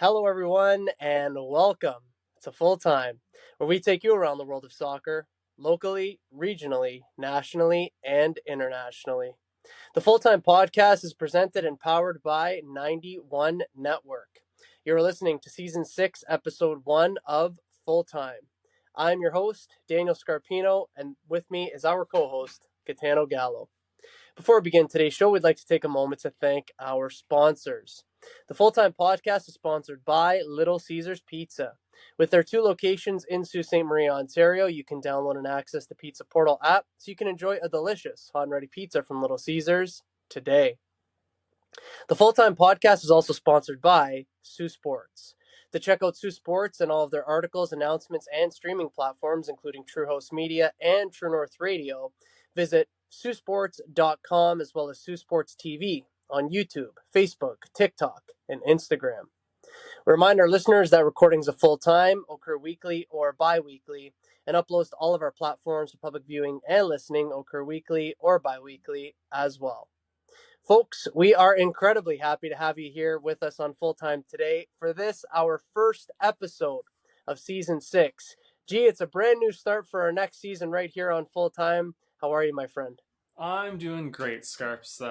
Hello, everyone, and welcome to Full Time, where we take you around the world of soccer, locally, regionally, nationally, and internationally. The Full Time podcast is presented and powered by 91 Network. You're listening to Season 6, Episode 1 of Full Time. I'm your host, Daniel Scarpino, and with me is our co host, Gitano Gallo. Before we begin today's show, we'd like to take a moment to thank our sponsors. The Full Time Podcast is sponsored by Little Caesars Pizza. With their 2 locations in Sault Ste. Marie, Ontario, you can download and access the Pizza Portal app so you can enjoy a delicious hot and ready pizza from Little Caesars today. The Full Time Podcast is also sponsored by Sault Sports. To check out Sault Sports and all of their articles, announcements, and streaming platforms, including True Host Media and True North Radio, visit SaultSports.com as well as Sault Sports TV on YouTube, Facebook, TikTok, and Instagram. Remind our listeners that recordings of Full Time occur weekly or bi-weekly, and uploads to all of our platforms for public viewing and listening occur weekly or bi-weekly as well. Folks, we are incredibly happy to have you here with us on Full Time today for this, our first episode of Season 6. Gee, it's a brand new start for our next season right here on Full Time. How are you, my friend? I'm doing great, Scarps.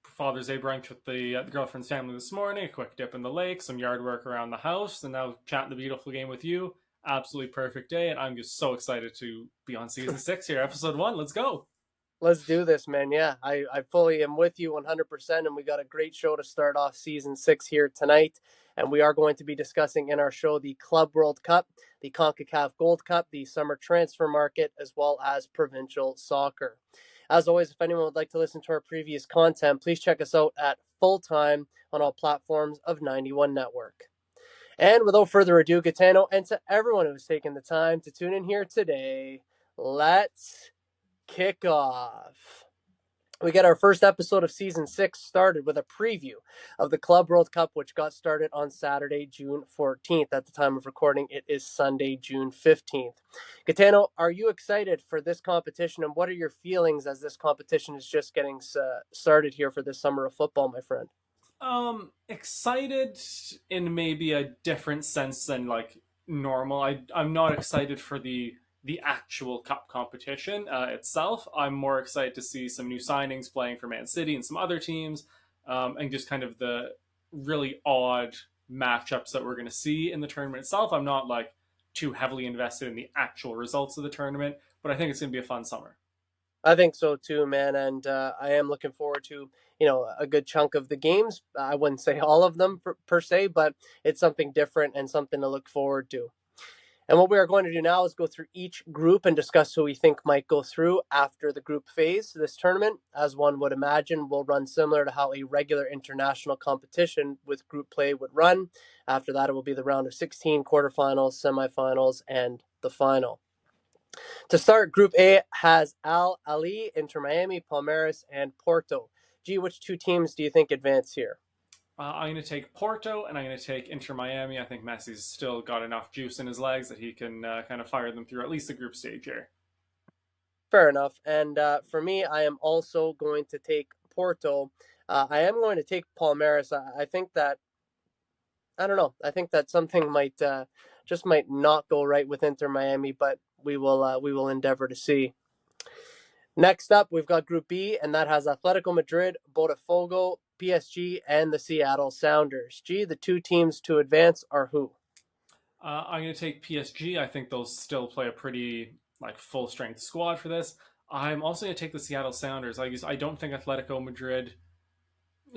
Father's Day brunch with the girlfriend's family this morning, a quick dip in the lake, some yard work around the house, and now chatting the beautiful game with you. Absolutely perfect day, and I'm just so excited to be on Season 6 here, Episode 1. Let's go! Let's do this, man. Yeah, I fully am with you 100%, and we got a great show to start off Season 6 here tonight. And we are going to be discussing in our show the Club World Cup, the CONCACAF Gold Cup, the summer transfer market, as well as provincial soccer. As always, if anyone would like to listen to our previous content, please check us out at Full Time on all platforms of 91 Network. And without further ado, Gitano, and to everyone who's taken the time to tune in here today, let's kick off. We get our first episode of Season 6 started with a preview of the Club World Cup, which got started on Saturday, June 14th. At the time of recording, it is Sunday, June 15th. Gitano, are you excited for this competition, and what are your feelings as this competition is just getting started here for this summer of football, my friend? Excited in maybe a different sense than normal. I'm not excited for the actual cup competition itself. I'm more excited to see some new signings playing for Man City and some other teams, and just kind of the really odd matchups that we're going to see in the tournament itself. I'm not too heavily invested in the actual results of the tournament, but I think it's going to be a fun summer. I think so too, man, and I am looking forward to a good chunk of the games. I wouldn't say all of them per se, but it's something different and something to look forward to. And what we are going to do now is go through each group and discuss who we think might go through after the group phase. This tournament, as one would imagine, will run similar to how a regular international competition with group play would run. After that, it will be the round of 16, quarterfinals, semifinals, and the final. To start, Group A has Al Ali, Inter Miami, Palmeiras, and Porto. Gee, which 2 teams do you think advance here? I'm going to take Porto, and I'm going to take Inter Miami. I think Messi's still got enough juice in his legs that he can kind of fire them through at least the group stage here. Fair enough. And for me, I am also going to take Porto. I am going to take Palmeiras. I think that, I don't know, I think that something might not go right with Inter Miami, but we will endeavor to see. Next up, we've got Group B, and that has Atletico Madrid, Botafogo, PSG, and the Seattle Sounders. Gee, the 2 teams to advance are who? I'm going to take PSG. I think they'll still play a pretty full strength squad for this. I'm also going to take the Seattle Sounders. I don't think Atletico Madrid,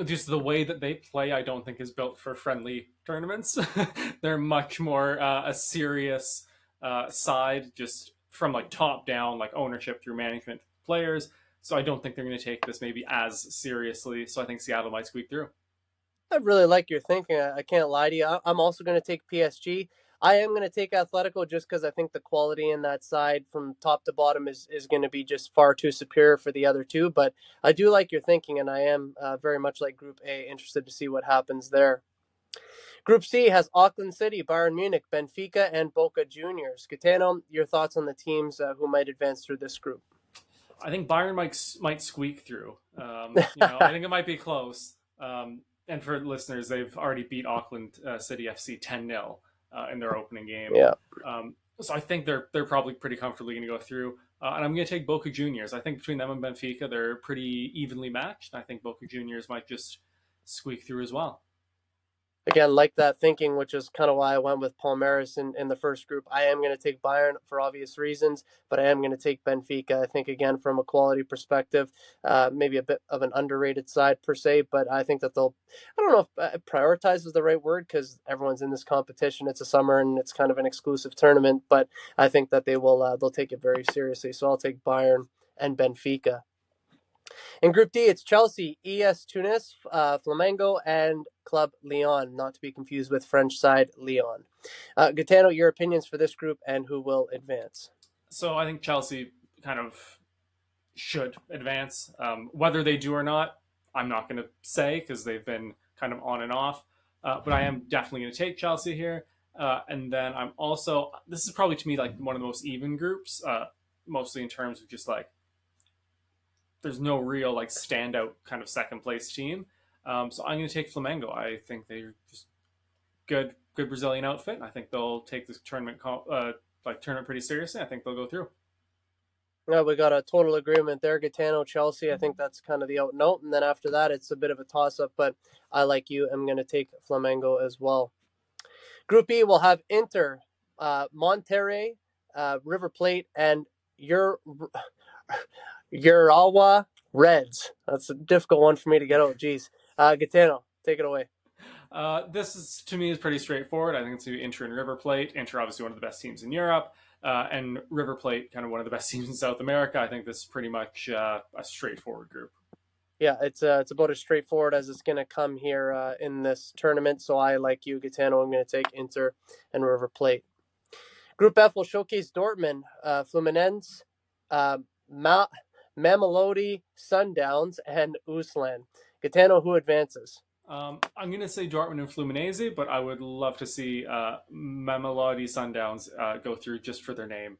just the way that they play, I don't think is built for friendly tournaments. They're much more a serious side, just from top down, ownership through management players. So I don't think they're going to take this maybe as seriously. So I think Seattle might squeak through. I really like your thinking. I can't lie to you. I'm also going to take PSG. I am going to take Atletico just because I think the quality in that side from top to bottom is going to be just far too superior for the other 2. But I do like your thinking, and I am very much like Group A, interested to see what happens there. Group C has Auckland City, Bayern Munich, Benfica, and Boca Juniors. Gitano, your thoughts on the teams who might advance through this group? I think Bayern might squeak through. I think it might be close. And for listeners, they've already beat Auckland City FC 10-0 in their opening game. Yeah. So I think they're probably pretty comfortably going to go through. And I'm going to take Boca Juniors. I think between them and Benfica, they're pretty evenly matched. I think Boca Juniors might just squeak through as well. Again, like that thinking, which is kind of why I went with Palmeiras in the first group. I am going to take Bayern for obvious reasons, but I am going to take Benfica. I think, again, from a quality perspective, maybe a bit of an underrated side per se, but I think that they'll, I don't know if prioritize is the right word because everyone's in this competition. It's a summer and it's kind of an exclusive tournament, but I think that they'll take it very seriously. So I'll take Bayern and Benfica. In Group D, it's Chelsea, ES Tunis, Flamengo, and Club Lyon, not to be confused with French side Lyon. Gitano, your opinions for this group and who will advance? So I think Chelsea kind of should advance. Whether they do or not, I'm not going to say because they've been kind of on and off. But I am definitely going to take Chelsea here. And then I'm also, this is probably to me like one of the most even groups, mostly in terms of just like, there's no real like standout kind of second place team. So I'm going to take Flamengo. I think they're just good Brazilian outfit. I think they'll take this tournament pretty seriously. I think they'll go through. We got a total agreement there. Gitano, Chelsea. I think that's kind of the out note. And then after that, it's a bit of a toss up, but I, like you, am going to take Flamengo as well. Group E will have Inter, Monterrey, River Plate, and Urawa Reds. That's a difficult one for me to get out. Jeez. Gitano, take it away. This is to me is pretty straightforward. I think it's going to be Inter and River Plate. Inter obviously one of the best teams in Europe, and River Plate kind of one of the best teams in South America. I think this is pretty much a straightforward group. Yeah, it's about as straightforward as it's going to come here in this tournament. So I, like you, Gitano, I'm going to take Inter and River Plate. Group F will showcase Dortmund, Fluminense, uh, Ma- Mamelodi, Sundowns, and Uslan. Gitano, who advances? I'm going to say Dortmund and Fluminense, but I would love to see Mamelodi Sundowns go through just for their name.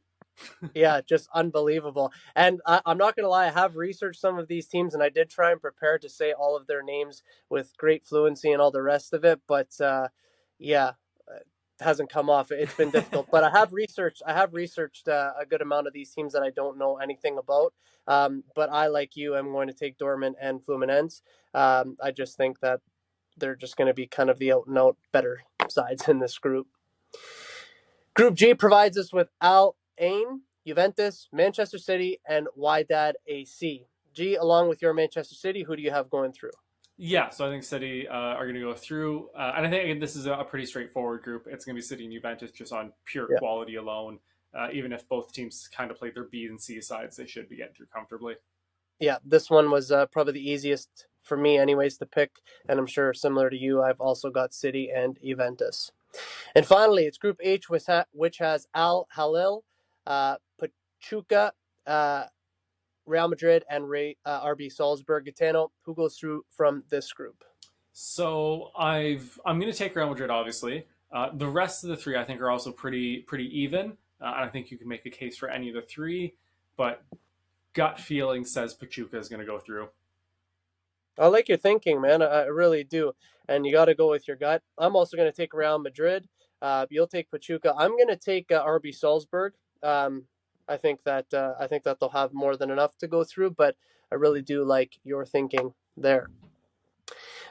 Yeah, just unbelievable. And I'm not going to lie, I have researched some of these teams and I did try and prepare to say all of their names with great fluency and all the rest of it. But yeah, it hasn't come off. It's been difficult. But I have researched a good amount of these teams that I don't know anything about. But I, like you, am going to take Dortmund and Fluminense. I just think that they're just going to be kind of the out and out better sides in this group. Group G provides us with Al Ain, Juventus, Manchester City, and Wydad AC. G, along with your Manchester City, who do you have going through? Yeah, so I think City are going to go through, and I think again, this is a pretty straightforward group. It's going to be City and Juventus just on pure Yeah, quality alone. Even if both teams kind of played their B and C sides, they should be getting through comfortably. yeah. This one was probably the easiest for me, anyways, to pick, and I'm sure similar to you, I've also got City and Juventus. And finally, it's Group H, which has Al Halil, Pachuca, Real Madrid, and RB Salzburg. Gitano, who goes through from this group? So I'm going to take Real Madrid, obviously. The rest of the three, I think, are also pretty even. And I think you can make a case for any of the three, but gut feeling says Pachuca is going to go through. I like your thinking, man. I really do. And you got to go with your gut. I'm also going to take Real Madrid. You'll take Pachuca. I'm going to take RB Salzburg. I think that they'll have more than enough to go through, but I really do like your thinking there.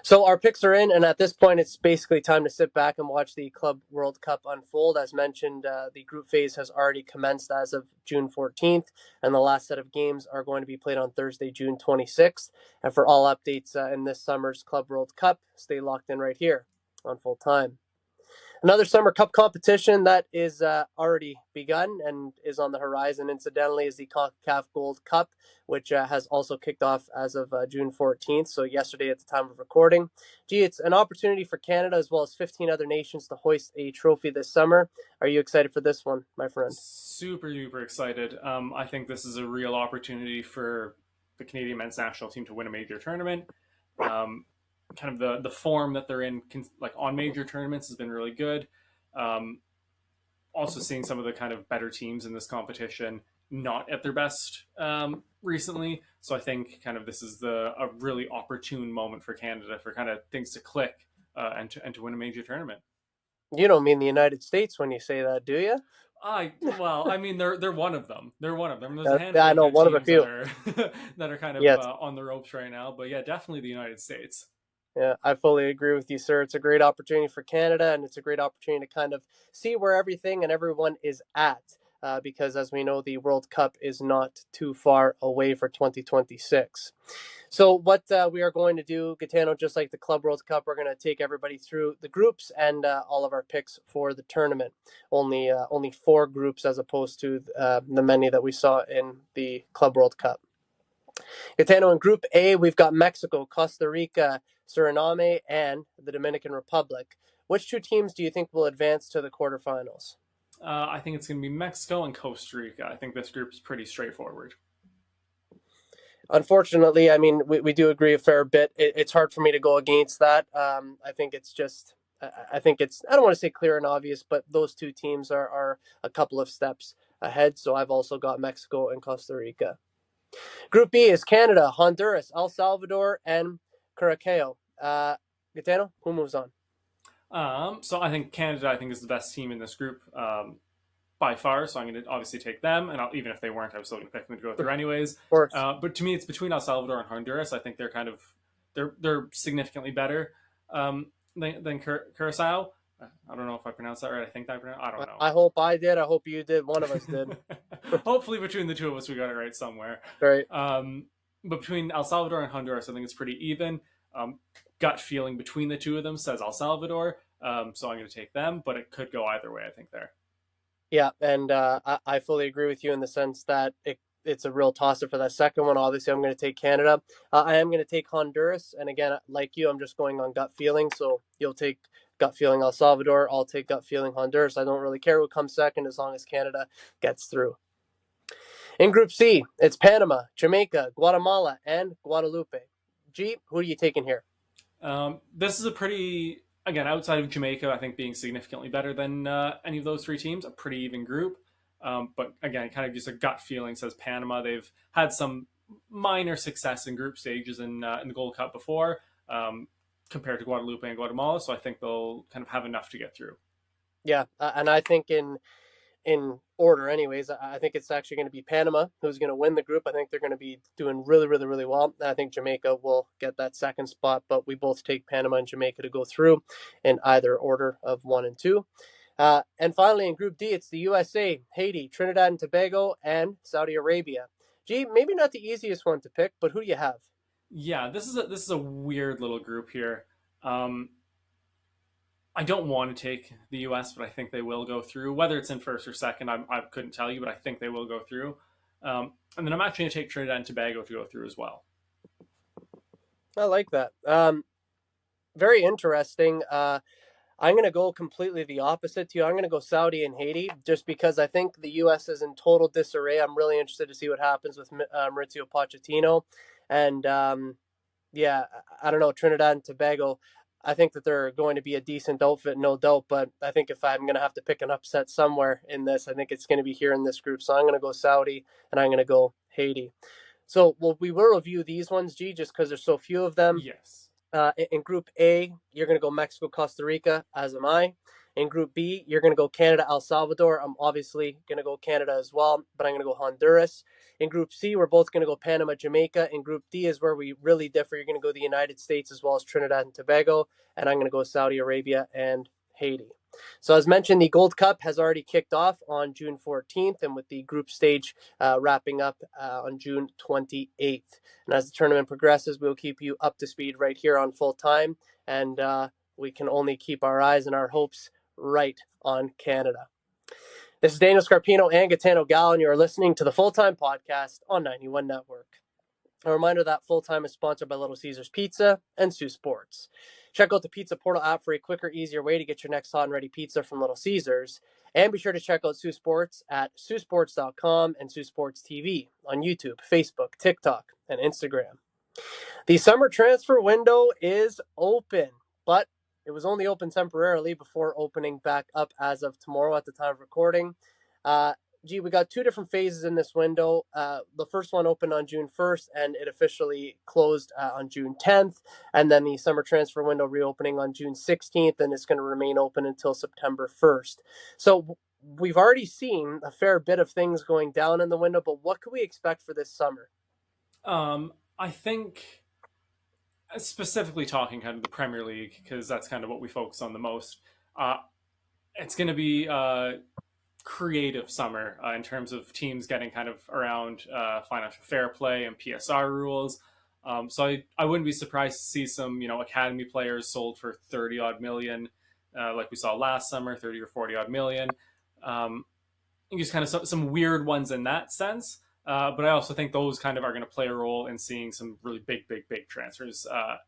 So our picks are in, and at this point, it's basically time to sit back and watch the Club World Cup unfold. As mentioned, the group phase has already commenced as of June 14th, and the last set of games are going to be played on Thursday, June 26th. And for all updates in this summer's Club World Cup, stay locked in right here on Full Time. Another Summer Cup competition that is already begun and is on the horizon, incidentally, is the CONCACAF Gold Cup, which has also kicked off as of June 14th, so yesterday at the time of recording. Gee, it's an opportunity for Canada as well as 15 other nations to hoist a trophy this summer. Are you excited for this one, my friend? Super duper excited. I think this is a real opportunity for the Canadian men's national team to win a major tournament. Um, Kind of the form that they're in, like on major tournaments, has been really good. Um, Also seeing some of the kind of better teams in this competition not at their best. recently. So I think kind of this is a really opportune moment for Canada for kind of things to click and to win a major tournament. You don't mean the United States when you say that, do you? I mean they're one of them. They're one of them. There's a Yeah, handful I of know good one of a teams that few. are that are kind of Yes. on the ropes right now. But yeah, definitely the United States. Yeah, I fully agree with you, sir. It's a great opportunity for Canada, and it's a great opportunity to kind of see where everything and everyone is at. Because, as we know, the World Cup is not too far away for 2026. So, what we are going to do, Gitano, just like the Club World Cup, we're going to take everybody through the groups and all of our picks for the tournament. Only four groups as opposed to the many that we saw in the Club World Cup. Gitano, in Group A, we've got Mexico, Costa Rica, Suriname, and the Dominican Republic. Which two teams do you think will advance to the quarterfinals? I think it's going to be Mexico and Costa Rica. I think this group is pretty straightforward. Unfortunately, I mean, we do agree a fair bit. It's hard for me to go against that. I think it's just, I think it's, I don't want to say clear and obvious, but those two teams are a couple of steps ahead. So I've also got Mexico and Costa Rica. Group B is Canada, Honduras, El Salvador, and Curacao. Gitano, who moves on? So I think Canada, I think, is the best team in this group by far. So I'm going to obviously take them, and even if they weren't, I was still going to pick them to go through Of anyways. course. But to me, it's between El Salvador and Honduras. I think they're kind of they're significantly better than Curacao. I don't know if I pronounced that right. I think I don't know. I hope I did. I hope you did. One of us did. Hopefully, between the two of us, we got it right somewhere. Right. But between El Salvador and Honduras, I think it's pretty even. Gut feeling between the two of them says El Salvador, so I'm going to take them, but it could go either way, I think, there. Yeah, and I fully agree with you in the sense that it's a real tosser for that second one. Obviously, I'm going to take Canada. I am going to take Honduras, and again, like you, I'm just going on gut feeling. So you'll take gut feeling El Salvador. I'll take gut feeling Honduras. I don't really care who comes second as long as Canada gets through. In Group C, it's Panama, Jamaica, Guatemala, and Guadalupe. G, who are you taking here? This is a pretty, again, outside of Jamaica, I think being significantly better than any of those three teams, a pretty even group. But again, kind of just a gut feeling says Panama. They've had some minor success in group stages in the Gold Cup before, compared to Guadalupe and Guatemala. So I think they'll kind of have enough to get through. Yeah, and I think in order, anyways. I think it's actually going to be Panama who's going to win the group. I think they're going to be doing really, really, really well. I think Jamaica will get that second spot, but we both take Panama and Jamaica to go through in either order of one and two. And finally, in Group D, it's the USA, Haiti, Trinidad and Tobago, and Saudi Arabia. Gee, maybe not the easiest one to pick, but who do you have? Yeah, this is a weird little group here. Um, I don't want to take the U.S., but I think they will go through. Whether it's in first or second, I couldn't tell you, but I think they will go through. And then I'm actually going to take Trinidad and Tobago to go through as well. I like that. Very interesting. I'm going to go completely the opposite to you. I'm going to go Saudi and Haiti just because I think the U.S. is in total disarray. I'm really interested to see what happens with Maurizio Pochettino. And yeah, I don't know, Trinidad and Tobago. I think that they're going to be a decent outfit, no doubt. But I think if I'm going to have to pick an upset somewhere in this, I think it's going to be here in this group. So I'm going to go Saudi and I'm going to go Haiti. So well, we will review these ones, G, just because there's so few of them. Yes. In Group A, you're going to go Mexico, Costa Rica, as am I. In Group B, you're going to go Canada, El Salvador. I'm obviously going to go Canada as well, but I'm going to go Honduras. In Group C, we're both going to go Panama, Jamaica. In Group D is where we really differ. You're going to go the United States as well as Trinidad and Tobago, and I'm going to go Saudi Arabia and Haiti. So, as mentioned, the Gold Cup has already kicked off on June 14th, and with the group stage wrapping up on June 28th. And as the tournament progresses, we'll keep you up to speed right here on Full Time, and we can only keep our eyes and our hopes right on Canada. This is Daniel Scarpino and Gitano Gallo, and you are listening to the Full Time Podcast on 91 Network. A reminder that Full Time is sponsored by Little Caesars Pizza and Sioux Sports. Check out the Pizza Portal app for a quicker, easier way to get your next hot and ready pizza from Little Caesars. And be sure to check out Sioux Sports at siouxsports.com and Sioux Sports TV on YouTube, Facebook, TikTok, and Instagram. The summer transfer window is open, but it was only open temporarily before opening back up as of tomorrow at the time of recording. we got two different phases in this window. The first one opened on June 1st, and it officially closed on June 10th. And then the summer transfer window reopening on June 16th, and it's going to remain open until September 1st. So we've already seen a fair bit of things going down in the window, but what can we expect for this summer? I think specifically talking kind of the Premier League because that's kind of what we focus on the most. Uh, it's going to be creative summer in terms of teams getting kind of around financial fair play and PSR rules. So I wouldn't be surprised to see some academy players sold for 30 odd million, like we saw last summer, 30 or 40 odd million. Um, just kind of some weird ones in that sense. But I also think those kind of are going to play a role in seeing some really big transfers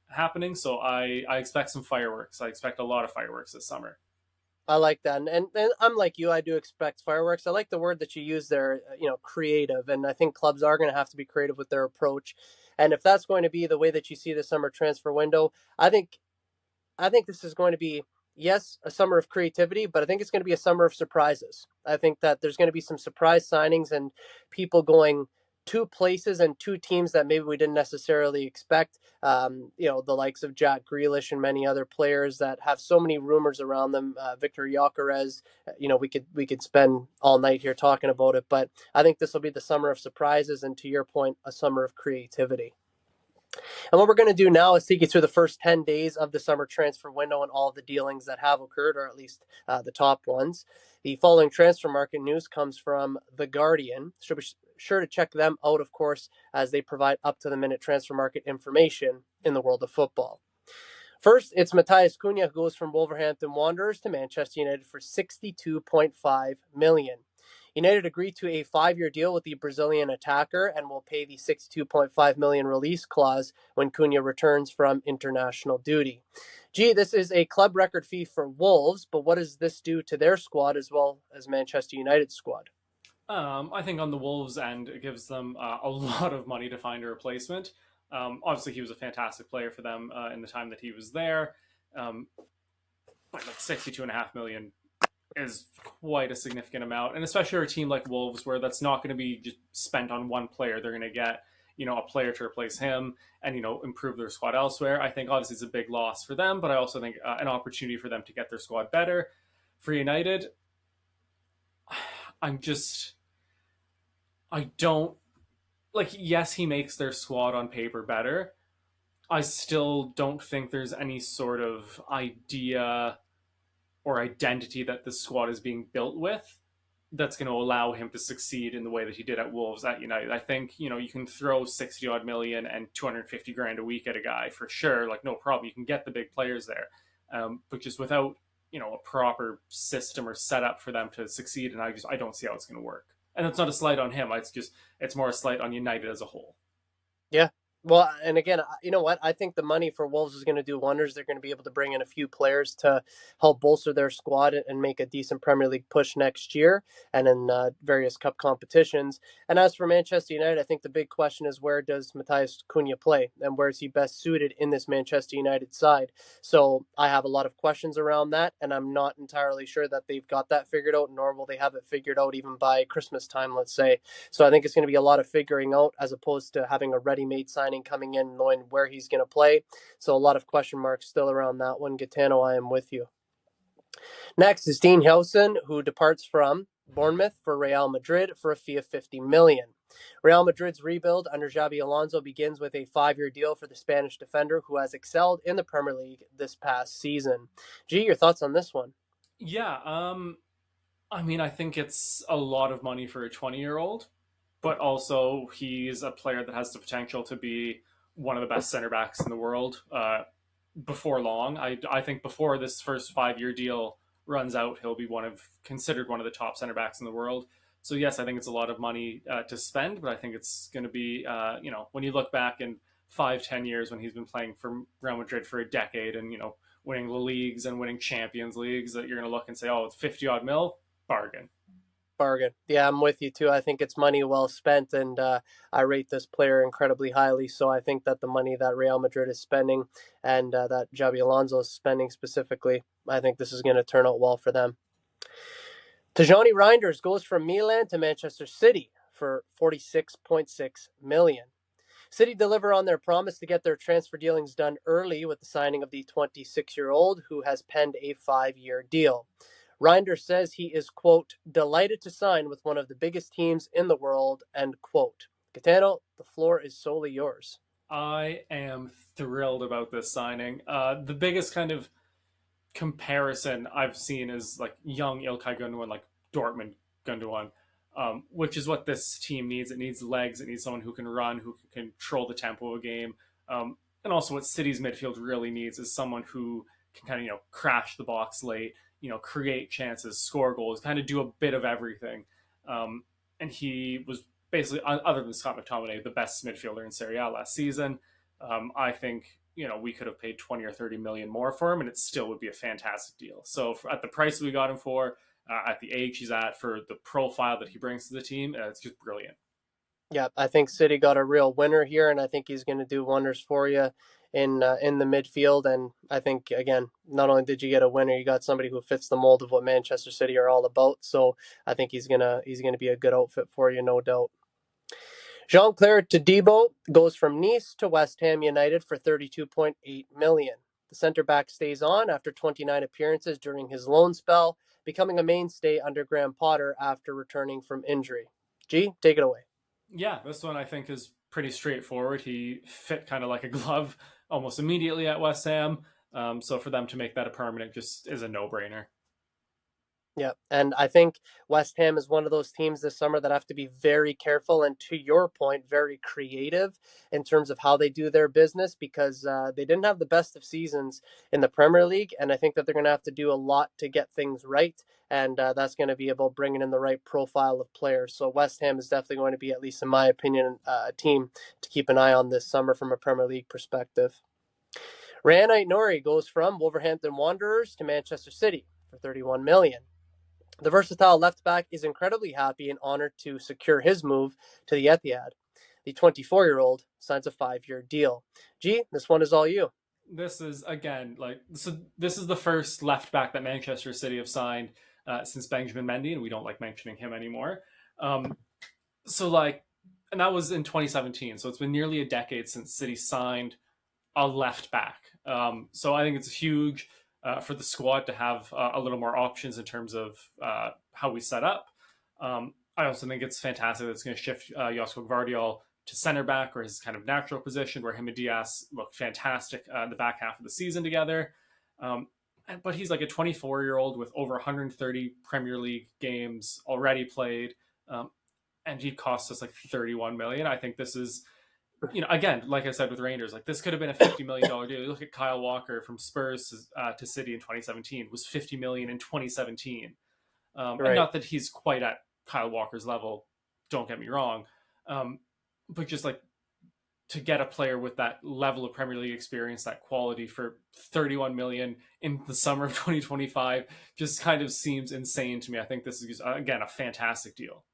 happening. So I expect some fireworks. I expect a lot of fireworks this summer. I like that, and I'm like you. I do expect fireworks. I like the word that you use there. Creative, and I think clubs are going to have to be creative with their approach. And if that's going to be the way that you see the summer transfer window, I think I think this is going to be, yes, a summer of creativity, but I think it's going to be a summer of surprises. I think that there's going to be some surprise signings and people going two places and two teams that maybe we didn't necessarily expect. The likes of Jack Grealish and many other players that have so many rumors around them. Victor Gyökeres, we could spend all night here talking about it, but I think this will be the summer of surprises, and to your point, a summer of creativity. And what we're going to do now is take you through the first 10 days of the summer transfer window and all of the dealings that have occurred, or at least the top ones. The following transfer market news comes from The Guardian. So be sure to check them out, of course, as they provide up to the minute transfer market information in the world of football. First, it's Matthias Cunha, who goes from Wolverhampton Wanderers to Manchester United for 62.5 million. United agreed to a 5-year deal with the Brazilian attacker and will pay the 62.5 million release clause when Cunha returns from international duty. This is a club record fee for Wolves, but what does this do to their squad as well as Manchester United's squad? I think on the Wolves end, it gives them a lot of money to find a replacement. Obviously, he was a fantastic player for them in the time that he was there. But like 62.5 million is quite a significant amount, and especially for a team like Wolves, where that's not going to be just spent on one player. They're going to get a player to replace him and improve their squad elsewhere. I think obviously it's a big loss for them, but I also think an opportunity for them to get their squad better. For United, I'm just I don't like. Yes, he makes their squad on paper better. I still don't think there's any sort of idea or identity that the squad is being built with that's going to allow him to succeed in the way that he did at Wolves at United. I think, you can throw 60 odd million and 250 grand a week at a guy for sure. Like, no problem. You can get the big players there. But just without, a proper system or setup for them to succeed. And I don't see how it's going to work. And it's not a slight on him. It's more a slight on United as a whole. Yeah. Well, and again, you know what? I think the money for Wolves is going to do wonders. They're going to be able to bring in a few players to help bolster their squad and make a decent Premier League push next year and in various cup competitions. And as for Manchester United, I think the big question is, where does Matthias Cunha play and where is he best suited in this Manchester United side? So I have a lot of questions around that, and I'm not entirely sure that they've got that figured out, nor will they have it figured out even by Christmas time, let's say. So I think it's going to be a lot of figuring out as opposed to having a ready-made signing coming in, knowing where he's going to play. So a lot of question marks still around that one. Gitano, I am with you. Next is Dean Howson, who departs from Bournemouth for Real Madrid for a fee of 50 million. Real Madrid's rebuild under Xabi Alonso begins with a 5-year deal for the Spanish defender who has excelled in the Premier League this past season. Your thoughts on this one? Yeah. I think it's a lot of money for a 20-year-old, but also he's a player that has the potential to be one of the best center backs in the world before long. I think before this first 5-year deal runs out, he'll be considered one of the top center backs in the world. So yes, I think it's a lot of money to spend, but I think it's going to be when you look back in 5-10 years when he's been playing for Real Madrid for a decade and winning the leagues and winning Champions Leagues, that you're going to look and say, oh, 50 odd mil, bargain. Bargain. Yeah, I'm with you too. I think it's money well spent, and I rate this player incredibly highly. So I think that the money that Real Madrid is spending and that Xabi Alonso is spending specifically, I think this is going to turn out well for them. Tajani Reinders goes from Milan to Manchester City for 46.6 million. City deliver on their promise to get their transfer dealings done early with the signing of the 26-year-old who has penned a 5-year deal. Reinders says he is, quote, delighted to sign with one of the biggest teams in the world, end quote. Gitano, the floor is solely yours. I am thrilled about this signing. The biggest kind of comparison I've seen is like young Ilkay Gundogan, like Dortmund Gundogan, which is what this team needs. It needs legs. It needs someone who can run, who can control the tempo of a game. And also, what City's midfield really needs is someone who can kind of crash the box late, create chances, score goals, kind of do a bit of everything. And he was basically, other than Scott McTominay, the best midfielder in Serie A last season. I think we could have paid 20 or 30 million more for him and it still would be a fantastic deal. So at the price we got him for, at the age he's at, for the profile that he brings to the team, it's just brilliant. Yeah, I think City got a real winner here, and I think he's going to do wonders for you in the midfield. And I think again, not only did you get a winner, you got somebody who fits the mold of what Manchester City are all about. So I think he's gonna be a good outfit for you, no doubt. Jean-Claire Todibo goes from Nice to West Ham United for 32.8 million. The center back stays on after 29 appearances during his loan spell, becoming a mainstay under Graham Potter after returning from injury. G, take it away. Yeah, this one I think is pretty straightforward. He fit kind of like a glove almost immediately at West Ham. So for them to make that a permanent just is a no-brainer. Yeah, and I think West Ham is one of those teams this summer that have to be very careful and, to your point, very creative in terms of how they do their business because they didn't have the best of seasons in the Premier League, and I think that they're going to have to do a lot to get things right, and that's going to be about bringing in the right profile of players. So West Ham is definitely going to be, at least in my opinion, a team to keep an eye on this summer from a Premier League perspective. Ryan Aït-Nouri goes from Wolverhampton Wanderers to Manchester City for 31 million. The versatile left back is incredibly happy and honored to secure his move to the Etihad. The 24-year-old signs a 5-year deal. G, this one is all you. This is again like so. This is the first left back that Manchester City have signed since Benjamin Mendy, and we don't like mentioning him anymore. Um, so like, and that was in 2017. So it's been nearly a decade since City signed a left back. So I think it's huge for the squad to have a little more options in terms of how we set up. I also think it's fantastic that it's going to shift Josko Gvardiol to center back, or his kind of natural position, where him and Diaz looked fantastic in the back half of the season together. Um, but he's like a 24-year-old with over 130 Premier League games already played, and he cost us like 31 million. I think this is, again, like I said with Rangers, like this could have been a $50 million deal. You look at Kyle Walker from Spurs to City in 2017, was 50 million in 2017. And Right. not that he's quite at Kyle Walker's level, don't get me wrong, but just like to get a player with that level of Premier League experience, that quality for 31 million in the summer of 2025 just kind of seems insane to me. I think this is again a fantastic deal.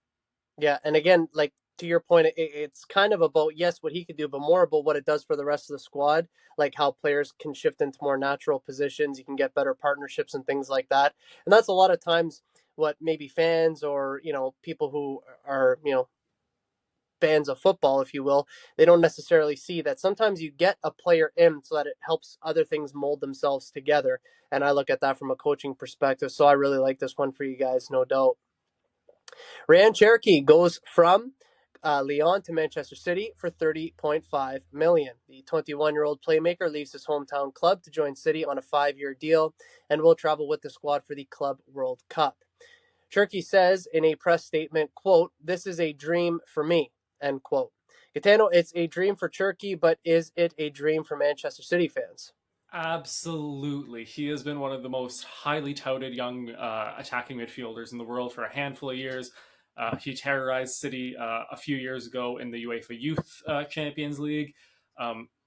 Yeah, and again, like to your point, it's kind of about yes what he could do, but more about what it does for the rest of the squad, like how players can shift into more natural positions. You can get better partnerships and things like that, and that's a lot of times what maybe fans or people who are fans of football, if you will, they don't necessarily see that sometimes you get a player in so that it helps other things mold themselves together. And I look at that from a coaching perspective. So I really like this one for you guys, no doubt. Ryan Cherokee goes from Lyon to Manchester City for 30.5 million. The 21-year-old playmaker leaves his hometown club to join City on a 5-year deal and will travel with the squad for the Club World Cup. Cherokee says in a press statement, quote, "This is a dream for me," end quote. Gitano, it's a dream for Cherokee, but is it a dream for Manchester City fans? Absolutely. He has been one of the most highly touted young attacking midfielders in the world for a handful of years. He terrorized City a few years ago in the UEFA Youth Champions League.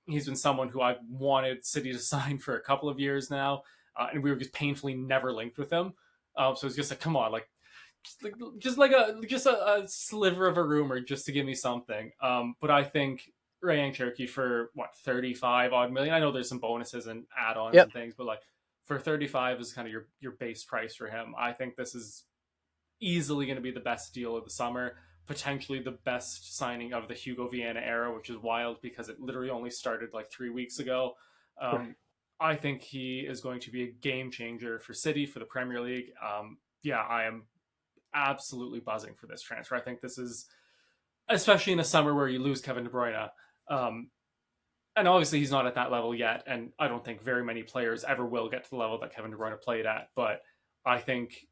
He's been someone who I've wanted City to sign for a couple of years now, and we were just painfully never linked with him. So it's just like, come on, like just a sliver of a rumor just to give me something. But I think Ryan Cherokee for what 35 odd million. I know there's some bonuses and add-ons Yep. and things, but like for 35 is kind of your base price for him. I think this is easily going to be the best deal of the summer, potentially the best signing of the Hugo Viana era, which is wild because it literally only started like 3 weeks ago. Um, I think he is going to be a game changer for City, for the Premier League. Yeah, I am absolutely buzzing for this transfer. I think this is, especially in a summer where you lose Kevin De Bruyne. Um, and obviously he's not at that level yet, and I don't think very many players ever will get to the level that Kevin De Bruyne played at. But I think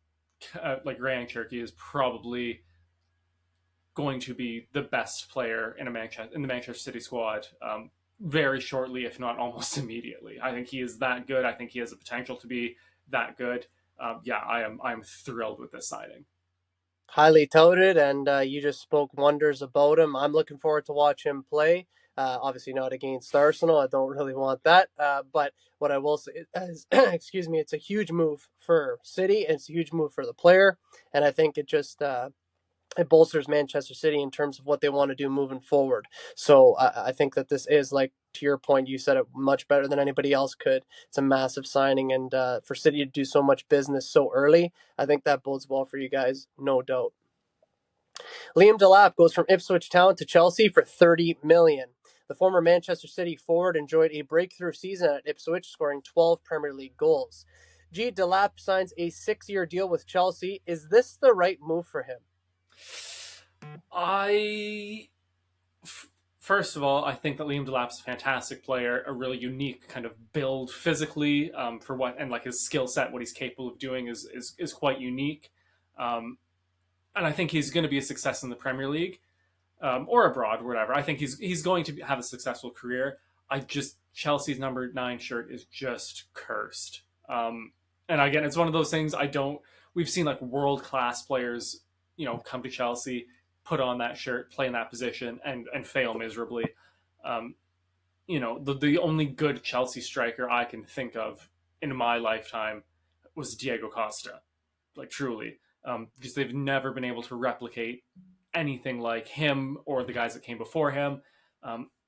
like Ryan Cherky is probably going to be the best player in the Manchester City squad very shortly, if not almost immediately. I think he is that good. I think he has the potential to be that good. Yeah, I am thrilled with this signing. Highly touted, and you just spoke wonders about him. I'm looking forward to watch him play. Obviously, not against Arsenal. I don't really want that. But what I will say is, excuse me, it's a huge move for City. And it's a huge move for the player, and I think it bolsters Manchester City in terms of what they want to do moving forward. So I think that this is, like, to your point, you said it much better than anybody else could. It's a massive signing, and for City to do so much business so early, I think that bodes well for you guys, no doubt. Liam Delap goes from Ipswich Town to Chelsea for 30 million. The former Manchester City forward enjoyed a breakthrough season at Ipswich, scoring 12 Premier League goals. G. Delap signs a 6-year deal with Chelsea. Is this the right move for him? I First of all, I think that Liam Delap's a fantastic player, a really unique kind of build physically for what, and like his skill set, what he's capable of doing is quite unique. Um, and I think he's going to be a success in the Premier League or abroad, whatever. I think he's going to have a successful career. I just Chelsea's number 9 shirt is just cursed. And again, it's one of those things I don't. We've seen like world class players, come to Chelsea, put on that shirt, play in that position, and fail miserably. Um, the only good Chelsea striker I can think of in my lifetime was Diego Costa, like truly, because they've never been able to replicate anything like him or the guys that came before him.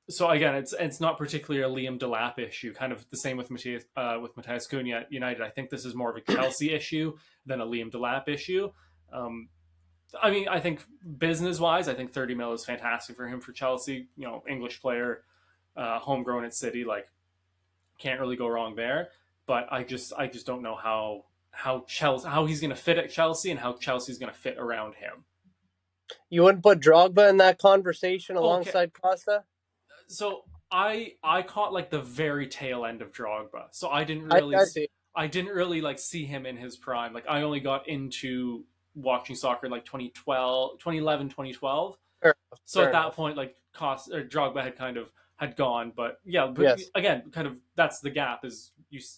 So again, it's not particularly a Liam Delap issue. Kind of the same with Matthias Cunha at United. I think this is more of a Chelsea issue than a Liam Delap issue. Um, I mean, I think business wise, I think 30 mil is fantastic for him for Chelsea. English player, homegrown at City, like can't really go wrong there. But I just don't know how he's going to fit at Chelsea and how Chelsea's going to fit around him. You wouldn't put Drogba in that conversation Okay, alongside Costa? so I caught like the very tail end of Drogba, so I see. I didn't really like see him in his prime. Like I only got into watching soccer in like 2012, 2011, 2012. Fair enough. So Fair at that enough. point, like Drogba had gone, but yeah, but Yes. again, kind of that's the gap is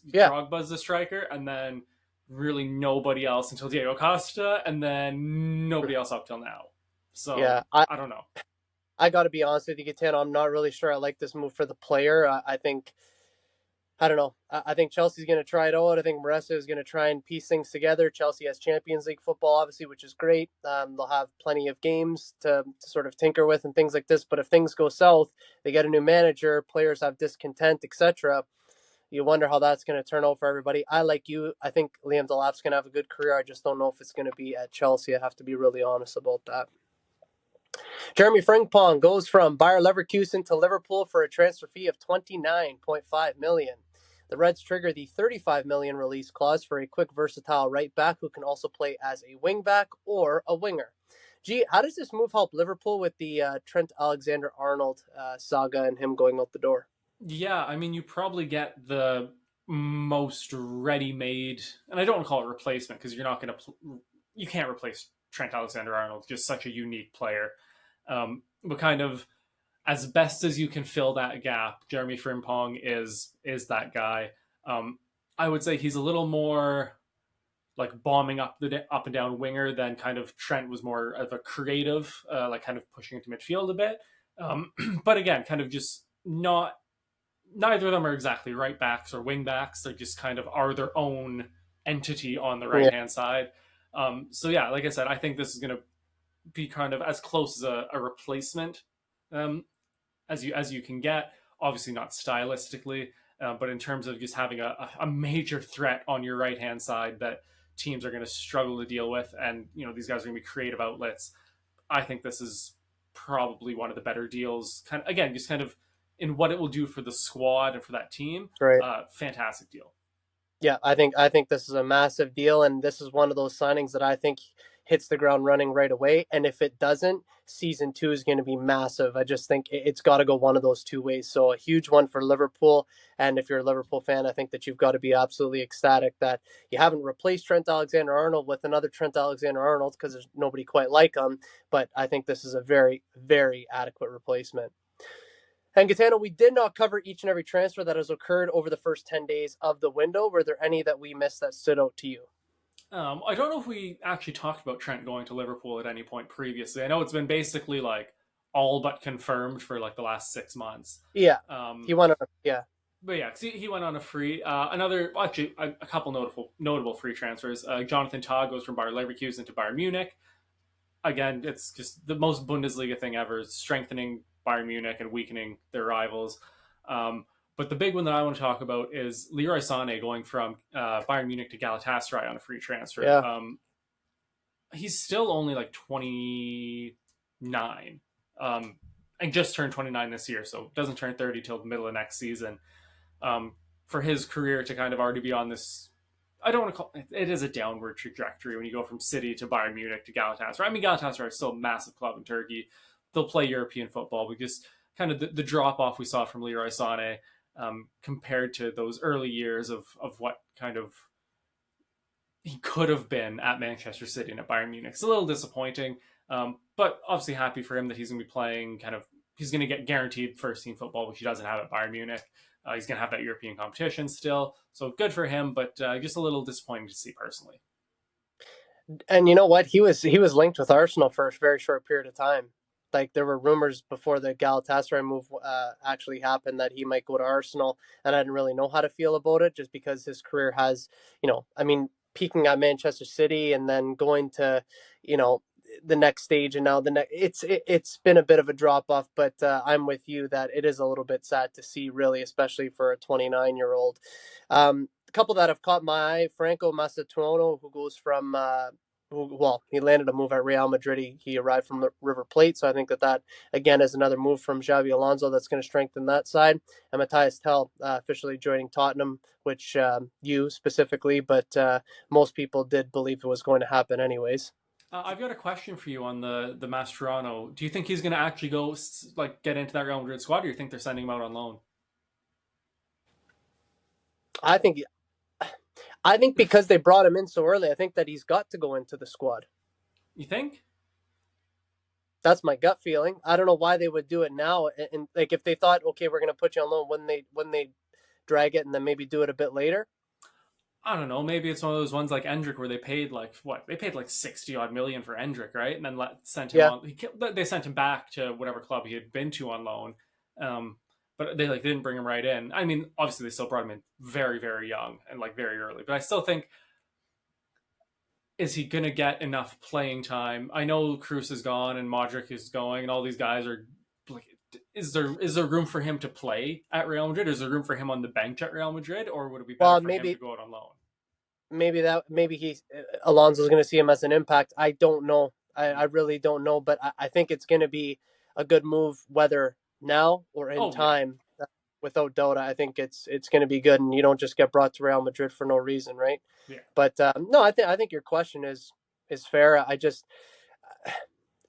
Yeah. Drogba's the striker, and then really nobody else until Diego Costa, and then nobody else up till now. So Yeah. I, I don't know. I got to be honest with you, Gitano. I'm not really sure I like this move for the player. I think, I don't know. I think Chelsea's going to try it out. I think Maressa is going to try and piece things together. Chelsea has Champions League football, obviously, which is great. They'll have plenty of games to sort of tinker with and things like this. But if things go south, they get a new manager, players have discontent, etc. You wonder how that's going to turn out for everybody. I, like you, I think Liam Delap's going to have a good career. I just don't know if it's going to be at Chelsea. I have to be really honest about that. Jeremy Frimpong goes from Bayer Leverkusen to Liverpool for a transfer fee of 29.5 million. The Reds trigger the 35 million release clause for a quick, versatile right back who can also play as a wing back or a winger. Gee, how does this move help Liverpool with the Trent Alexander-Arnold saga and him going out the door? Yeah, I mean, you probably get the most ready-made, and I don't want to call it replacement because you're not going to, you can't replace Trent Alexander-Arnold, just such a unique player. But kind of as best as you can fill that gap, Jeremy Frimpong is that guy. Um, I would say he's a little more like bombing up and down winger than kind of Trent was more of a creative, like kind of pushing into midfield a bit. But again, kind of just not neither of them are exactly right backs or wing backs. They just kind of are their own entity on the right Yeah, hand side. So yeah, like I said, I think this is going to be kind of as close as a replacement um, as you can get. Obviously, not stylistically, but in terms of just having a major threat on your right hand side that teams are going to struggle to deal with, and these guys are going to be creative outlets. I think this is probably one of the better deals. Kind of again, just kind of in what it will do for the squad and for that team. Right. Fantastic deal. Yeah, I think this is a massive deal, and this is one of those signings that I think hits the ground running right away. And if it doesn't, season two is going to be massive. I just think it's got to go one of those two ways. So a huge one for Liverpool, and if you're a Liverpool fan, I think that you've got to be absolutely ecstatic that you haven't replaced Trent Alexander-Arnold with another Trent Alexander-Arnold because there's nobody quite like him. But I think this is a very, very adequate replacement. And Gitano, we did not cover each and every transfer that has occurred over the first 10 days of the window. Were there any that we missed that stood out to you? I don't know if we actually talked about Trent going to Liverpool at any point previously. I know it's been basically like all but confirmed for like the last 6 months. Yeah, Um, he won. Yeah, but yeah, he went on a free. Actually, a couple notable free transfers. Jonathan Tah goes from Bayer Leverkusen to Bayern Munich. Again, it's just the most Bundesliga thing ever, strengthening Bayern Munich and weakening their rivals. But the big one that I want to talk about is Leroy Sané going from Bayern Munich to Galatasaray on a free transfer. yeah. He's still only like 29, and just turned 29 this year, so doesn't turn 30 till the middle of next season. Um, for his career to kind of already be on this, I don't want to call it is a downward trajectory when you go from City to Bayern Munich to Galatasaray. I mean, Galatasaray is still a massive club in Turkey. They'll play European football, but just kind of the drop off we saw from Leroy Sané compared to those early years of what kind of he could have been at Manchester City and at Bayern Munich. It's a little disappointing, but obviously happy for him that he's going to be playing he's going to get guaranteed first team football, which he doesn't have at Bayern Munich. He's going to have that European competition still. So good for him, but just a little disappointing to see personally. And you know what? He was linked with Arsenal for a very short period of time. Like there were rumors before the Galatasaray move actually happened that he might go to Arsenal, and I didn't really know how to feel about it, just because his career has, I mean, peaking at Manchester City and then going to, you know, the next stage, and now the next. It's been a bit of a drop off, but I'm with you that it is a little bit sad to see, really, especially for a 29-year-old. A couple that have caught my eye: Franco Macedono, who goes from he landed a move at Real Madrid. He arrived from the River Plate, so I think that again is another move from Xabi Alonso that's going to strengthen that side. And Matthias Tell officially joining Tottenham, which you specifically, but most people did believe it was going to happen anyways. I've got a question for you on the Mascherano. Do you think he's going to actually go like get into that Real Madrid squad, or do you think they're sending him out on loan? I think I think because they brought him in so early, I think that he's got to go into the squad. You think? That's my gut feeling. I don't know why they would do it now, and like if they thought, okay, we're going to put you on loan when they drag it, and then maybe do it a bit later. I don't know. Maybe it's one of those ones like Endrick where they paid like what? They paid like 60 odd million for Endrick, right? And then sent him Yeah. on. They sent him back to whatever club he had been to on loan. But they didn't bring him right in. I mean, obviously they still brought him in very very young and like very early. But I still think, is he gonna get enough playing time? I know Cruz is gone and Modric is going, and all these guys are like. Is there room for him to play at Real Madrid? Is there room for him on the bench at Real Madrid, or would it be better Well, for him to go out on loan? maybe he Alonso's going to see him as an impact. I don't know. I Mm. really don't know, but I think it's going to be a good move, whether now or in Oh yeah, time. Without doubt, I think it's going to be good, and you don't just get brought to Real Madrid for no reason, right? yeah, But no, I think your question is fair. I just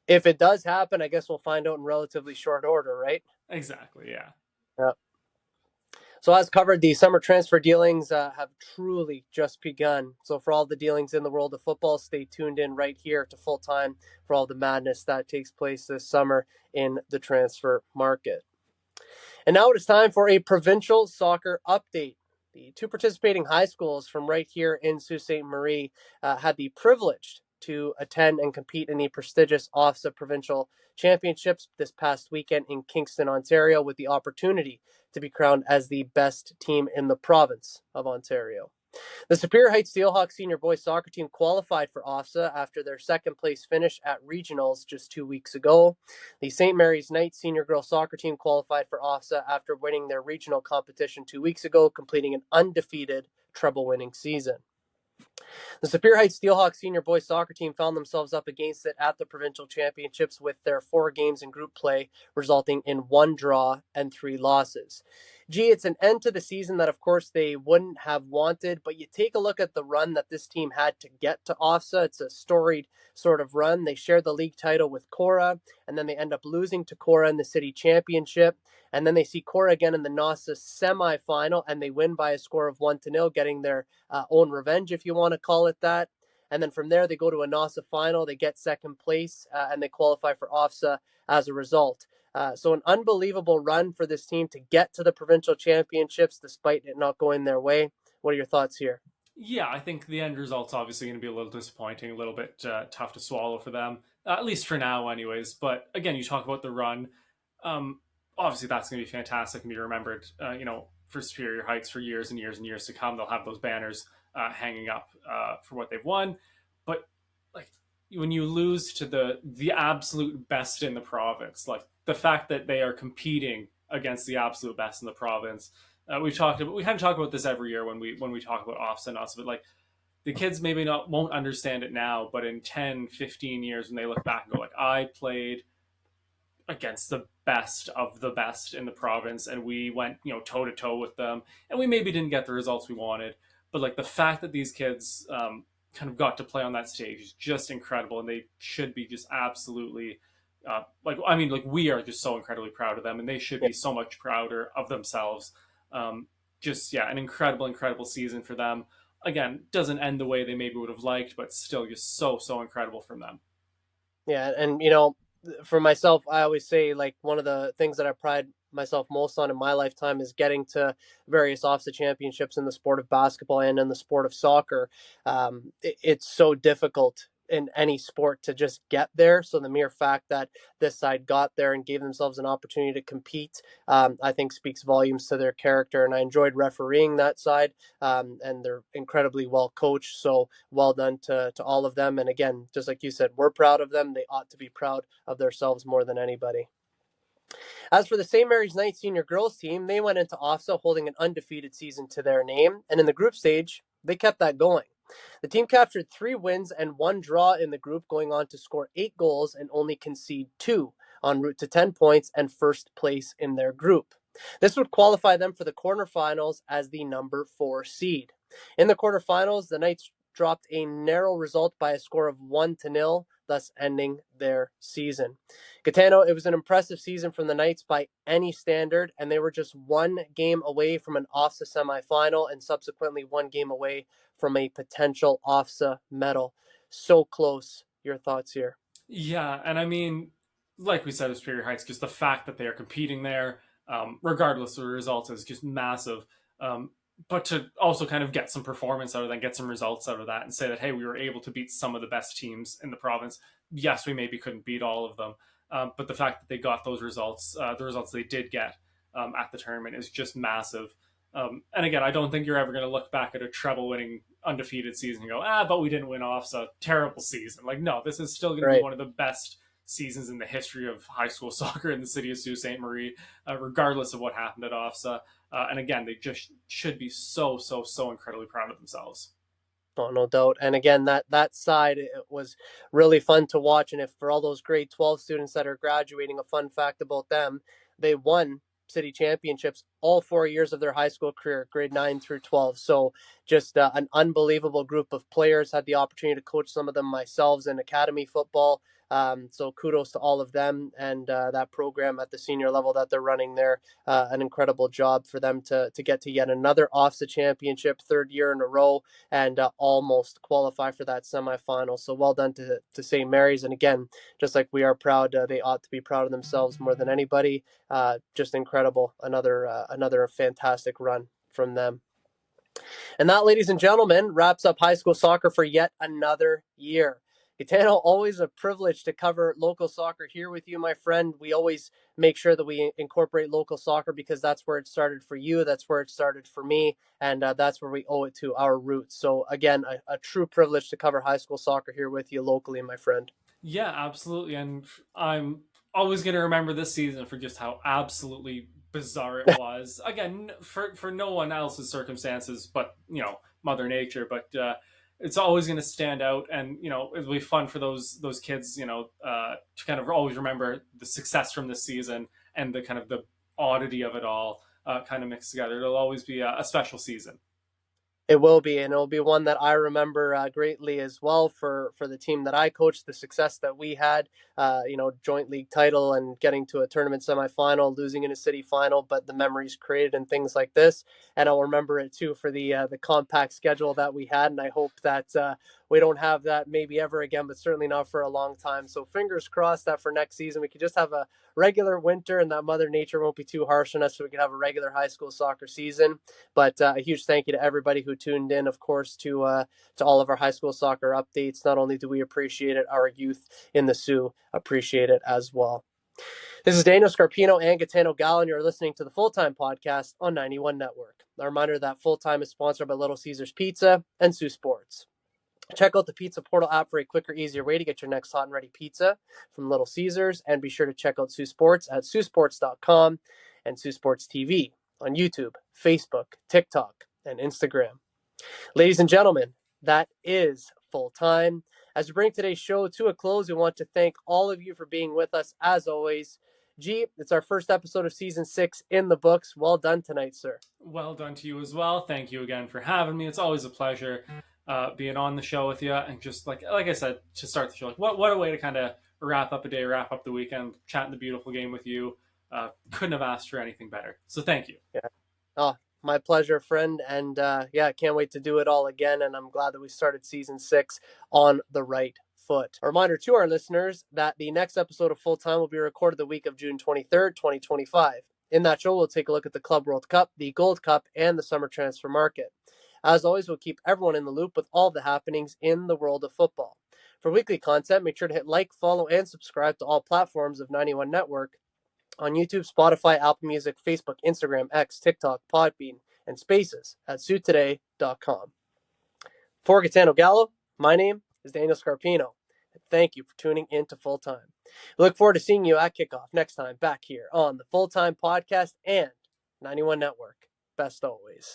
if it does happen, I guess we'll find out in relatively short order, right? exactly, yeah. Yeah. So, as covered, the summer transfer dealings have truly just begun. So, for all the dealings in the world of football, stay tuned in right here to Full Time for all the madness that takes place this summer in the transfer market. And now it is time for a provincial soccer update. The two participating high schools from right here in Sault Ste. Marie had the privilege to attend and compete in the prestigious OFSA Provincial Championships this past weekend in Kingston, Ontario, with the opportunity to be crowned as the best team in the province of Ontario. The Superior Heights Steelhawks senior boys soccer team qualified for OFSA after their second place finish at regionals just 2 weeks ago. The St. Mary's Knights senior girls soccer team qualified for OFSA after winning their regional competition 2 weeks ago, completing an undefeated treble winning season. The Superior Heights Steelhawks senior boys soccer team found themselves up against it at the provincial championships with their 4 games in group play, resulting in 1 draw and 3 losses. Gee, it's an end to the season that, of course, they wouldn't have wanted, but you take a look at the run that this team had to get to OFSA. It's a storied sort of run. They shared the league title with Cora, and then they end up losing to Cora in the city championship. And then they see Cora again in the NASA semifinal, and they win by a score of 1-0, getting their own revenge, if you want to call it that. And then from there, they go to a NASA final. They get second place, and they qualify for OFSA as a result. So an unbelievable run for this team to get to the provincial championships despite it not going their way. What are your thoughts here? Yeah, I think the end result's obviously going to be a little disappointing, a little bit tough to swallow for them, at least for now, anyways. But again, you talk about the run. Um, Obviously, that's going to be fantastic and be remembered, for Superior Heights for years and years and years to come. They'll have those banners hanging up for what they've won. But like when you lose to the absolute best in the province, like the fact that they are competing against the absolute best in the province, we kind of talk about this every year when we talk about offs and us, but like the kids maybe not won't understand it now, but in 10, 15 years when they look back and go like, I played against the best of the best in the province and we went toe to toe with them, and we maybe didn't get the results we wanted, but like the fact that these kids kind of got to play on that stage is just incredible, and they should be just absolutely like we are just so incredibly proud of them, and they should Yeah. be so much prouder of themselves. Just yeah, an incredible season for them. Again, doesn't end the way they maybe would have liked, but still just so incredible from them. Yeah, and for myself, I always say like one of the things that I pride myself most on in my lifetime is getting to various OFSA championships in the sport of basketball and in the sport of soccer. It's so difficult in any sport to just get there. So the mere fact that this side got there and gave themselves an opportunity to compete, I think speaks volumes to their character. And I enjoyed refereeing that side, and they're incredibly well coached. So well done to all of them. And again, just like you said, we're proud of them. They ought to be proud of themselves more than anybody. As for the St. Mary's Knights senior girls team, they went into OFSA holding an undefeated season to their name. And in the group stage, they kept that going. The team captured 3 wins and 1 draw in the group, going on to score 8 goals and only concede 2, en route to 10 points and first place in their group. This would qualify them for the quarterfinals as the number 4 seed. In the quarterfinals, the Knights dropped a narrow result by a score of 1-0, thus ending their season. Gitano, it was an impressive season from the Knights by any standard, and they were just 1 game away from an OFSA semifinal and subsequently 1 game away from a potential OFSA medal. So close. Your thoughts here? Yeah, and I mean, like we said, with Superior Heights, just the fact that they are competing there, regardless of the results, is just massive. Um, but to also kind of get some performance out of that, get some results out of that, and say that hey, we were able to beat some of the best teams in the province. Yes, we maybe couldn't beat all of them, but the fact that they got those results, the results they did get at the tournament, is just massive. And again, I don't think you're ever going to look back at a treble-winning undefeated season and go, but we didn't win off, so terrible season. Like, no, this is still going to be Right. one of the best seasons in the history of high school soccer in the city of Sault Ste. Marie, regardless of what happened at OFSA. And again, they just should be so incredibly proud of themselves. Oh, no doubt. And again, that side, it was really fun to watch. And if for all those grade 12 students that are graduating, a fun fact about them, they won city championships all 4 years of their high school career, grade 9 through 12. So just an unbelievable group of players. Had the opportunity to coach some of them myself in academy football. So kudos to all of them and that program at the senior level that they're running there. An incredible job for them to get to yet another OFSA championship, 3rd year in a row, and almost qualify for that semifinal. So well done to St. Mary's. And again, just like we are proud, they ought to be proud of themselves more than anybody. Just incredible. Another fantastic run from them. And that, ladies and gentlemen, wraps up high school soccer for yet another year. Gitano, always a privilege to cover local soccer here with you, my friend. We always make sure that we incorporate local soccer because that's where it started for you. That's where it started for me. And that's where we owe it to our roots. So, again, a true privilege to cover high school soccer here with you locally, my friend. Yeah, absolutely. And I'm always going to remember this season for just how absolutely bizarre it was. Again, for no one else's circumstances, but Mother Nature. But it's always going to stand out, and it'll be fun for those kids, to kind of always remember the success from this season and the kind of the oddity of it all kind of mixed together. It'll always be a special season. It will be, and it'll be one that I remember greatly as well for the team that I coached. The success that we had, joint league title and getting to a tournament semifinal, losing in a city final, but the memories created and things like this. And I'll remember it too for the compact schedule that we had. And I hope that we don't have that maybe ever again, but certainly not for a long time. So fingers crossed that for next season we could just have a regular winter and that Mother Nature won't be too harsh on us, so we can have a regular high school soccer season. But a huge thank you to everybody who tuned in, of course, to all of our high school soccer updates. Not only do we appreciate it, our youth in the Sioux appreciate it as well. This is Daniel Scarpino and Gitano Gallo, and you're listening to the Full Time Podcast on 91 Network. A reminder that Full Time is sponsored by Little Caesars Pizza and Sioux Sports. Check out the Pizza Portal app for a quicker, easier way to get your next hot and ready pizza from Little Caesars. And be sure to check out Sioux Sports at siouxsports.com and Sioux Sports TV on YouTube, Facebook, TikTok, and Instagram. Ladies and gentlemen, that is Full Time. As we bring today's show to a close, we want to thank all of you for being with us as always. G, it's our first episode of season 6 in the books. Well done tonight, sir. Well done to you as well. Thank you again for having me. It's always a pleasure being on the show with you, and just like I said to start the show, like what a way to kind of wrap up a day, wrap up the weekend, chatting the beautiful game with you. Couldn't have asked for anything better. So thank you. Yeah. Oh, my pleasure, friend. And can't wait to do it all again. And I'm glad that we started season 6 on the right foot. A reminder to our listeners that the next episode of Full Time will be recorded the week of June 23rd, 2025. In that show, we'll take a look at the Club World Cup, the Gold Cup, and the summer transfer market. As always, we'll keep everyone in the loop with all the happenings in the world of football. For weekly content, make sure to hit like, follow, and subscribe to all platforms of 91 Network on YouTube, Spotify, Apple Music, Facebook, Instagram, X, TikTok, Podbean, and Spaces at SiouxToday.com. For Gitano Gallo, my name is Daniel Scarpino. And thank you for tuning in to Full Time. We look forward to seeing you at kickoff next time back here on the Full Time Podcast and 91 Network. Best always.